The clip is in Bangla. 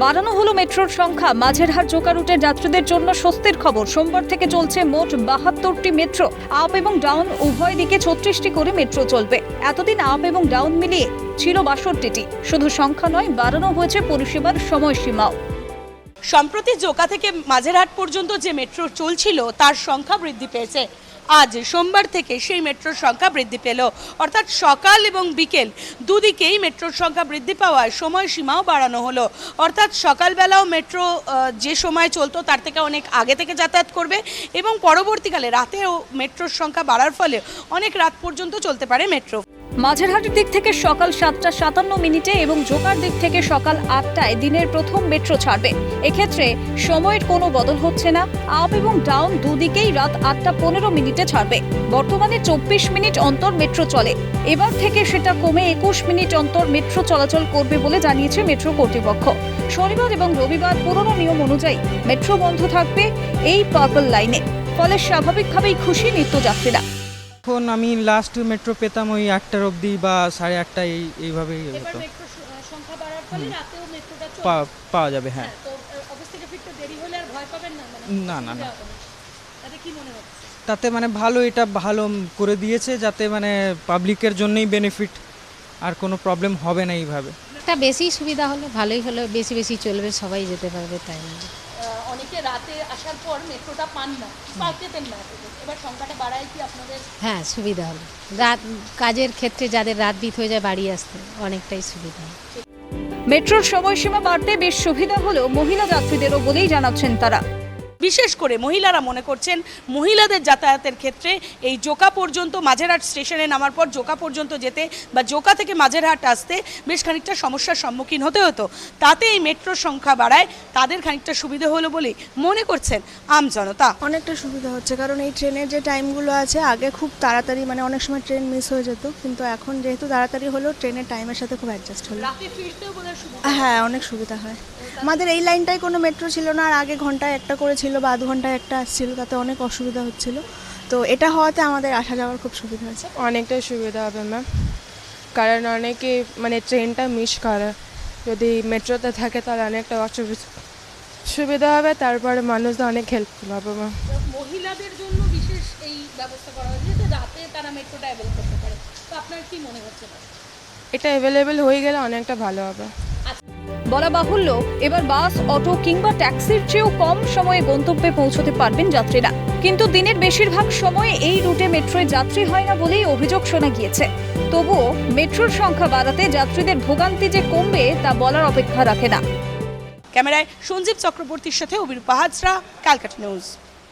বাড়ানো হলো মেট্রোর সংখ্যা। মাঝেরহাট জোকা রুটের যাত্রীদের জন্য স্বস্তির খবর। সোমবার থেকে চলছে মোট 72টি মেট্রো। আপ এবং ডাউন উভয় দিকে 36টি করে মেট্রো চলবে। এতদিন আপ এবং ডাউন মিলিয়ে ছিল 62টি। শুধু সংখ্যা নয়, বাড়ানো হয়েছে পরিষেবার সময়সীমাও। সম্প্রতি জোকা থেকে মাঝেরহাট পর্যন্ত যে মেট্রো চলছিল তার সংখ্যা বৃদ্ধি পেয়েছে। আজ সোমবার থেকে সেই মেট্রোর সংখ্যা বৃদ্ধি পেল, অর্থাৎ সকাল এবং বিকেল দুদিকেই মেট্রোর সংখ্যা বৃদ্ধি পাওয়ায় সময়সীমাও বাড়ানো হলো। অর্থাৎ সকালবেলাও মেট্রো যে সময় চলতো তার থেকে অনেক আগে থেকে যাতায়াত করবে এবং পরবর্তীকালে রাতেও মেট্রোর সংখ্যা বাড়ার ফলে অনেক রাত পর্যন্ত চলতে পারে মেট্রো। মাঝেরহাটের দিক থেকে সকাল 7:57 এবং জোকার দিক থেকে সকাল 8টায় দিনের প্রথম মেট্রো ছাড়বে। এক্ষেত্রে সময়ের কোনো বদল হচ্ছে না। আপ এবং ডাউন দুদিকেই রাত 8:15 ছাড়বে। বর্তমানে 24 মিনিট অন্তর মেট্রো চলে। এবার থেকে সেটা কমে 21 মিনিট অন্তর মেট্রো চলাচল করবে বলে জানিয়েছে মেট্রো কর্তৃপক্ষ। শনিবার এবং রবিবার পুরনো নিয়ম অনুযায়ী মেট্রো বন্ধ থাকবে এই পার্পল লাইনে। ফলে স্বাভাবিকভাবেই খুশি নিত্যযাত্রীরা। এখন আমি লাস্ট মেট্রো পেতাম ওই 8টার অবধি বা 8:30 এইভাবেই হতো। পাওয়া যাবে, হ্যাঁ। না না না, তাতে মানে ভালো, এটা ভালো করে দিয়েছে যাতে মানে পাবলিকের জন্যই বেনিফিট, আর কোনো প্রবলেম হবে না এইভাবে। একটা বেশি সুবিধা হলো, ভালোই হলো, বেশি বেশি চলবে, সবাই যেতে পারবে, তাই না? অনেকে রাতে আসার পর মেট্রোটা পান না, পেতেন না, এবার সংখ্যাটা বাড়ায় কি আপনাদের? হ্যাঁ, সুবিধা হলো। রাত কাজের ক্ষেত্রে যাদের রাত বিত হয়ে যায় বাড়ি আসতে, অনেকটাই সুবিধা। মেট্রোর সময়সীমা বাড়তে বেশ সুবিধা হলেও মহিলা যাত্রীদেরও বলেই জানাচ্ছেন তারা। বিশেষ করে মহিলারা মনে করছেন মহিলাদের যাতায়াতের ক্ষেত্রে এই জোকা পর্যন্ত মাঝেরহাট স্টেশনে নামার পর জোকা পর্যন্ত যেতে বা জোকা থেকে মাঝেরহাট আসতে বেশ খানিকটা সমস্যার সম্মুখীন হতে হতো। তাতে এই মেট্রোর সংখ্যা বাড়ায় তাদের খানিকটা সুবিধা হলো বলে মনে করছেন আমজনতা। অনেকটা সুবিধা হচ্ছে, কারণ এই ট্রেনের যে টাইমগুলো আছে আগে খুব তাড়াতাড়ি, মানে অনেক সময় ট্রেন মিস হয়ে যেত, কিন্তু এখন যেহেতু তাড়াতাড়ি হলো ট্রেনের টাইমের সাথে খুব অ্যাডজাস্ট হলো। হ্যাঁ, অনেক সুবিধা হয়। আমাদের এই লাইনটায় কোনো মেট্রো ছিল না, আর আগে ঘন্টায় একটা করে ছিল বা 2 ঘন্টায় একটা আসছিল, তাতে অনেক অসুবিধা হচ্ছিল। তো এটা হওয়াতে আমাদের আসা যাওয়ার খুব সুবিধা হয়েছে। অনেকটাই সুবিধা হবে ম্যাম, কারণ অনেকে মানে ট্রেনটা মিস করে, যদি মেট্রোতে থাকে তাহলে অনেকটা সুবিধা হবে, তারপরে মানুষদের অনেক হেল্পফুল হবে ম্যাম। মহিলাদের জন্য বিশেষ এই ব্যবস্থা করা হয়েছে যে রাতে তারা মেট্রোটা অ্যাভেল করতে পারে। তো আপনার কি মনে হচ্ছে? এটা অ্যাভেলেবেল হয়ে গেলে অনেকটা ভালো হবে। বলা বাহুল্য, এবার বাস, অটো কিংবা ট্যাক্সির চেয়েও কম সময়ে গন্তব্যে পৌঁছতে পারবেন যাত্রীরা। কিন্তু দিনের বেশিরভাগ সময়ে এই রুটে মেট্রোয় যাত্রী হয় না বলেই অভিযোগ শোনা গিয়েছে। তবুও মেট্রোর সংখ্যা বাড়াতে যাত্রীদের ভোগান্তি যে কমবে তা বলার অপেক্ষা রাখে না। ক্যামেরায় সঞ্জীব চক্রবর্তীর সাথে অভিরূপা হাজরা, ক্যালকাটা নিউজ।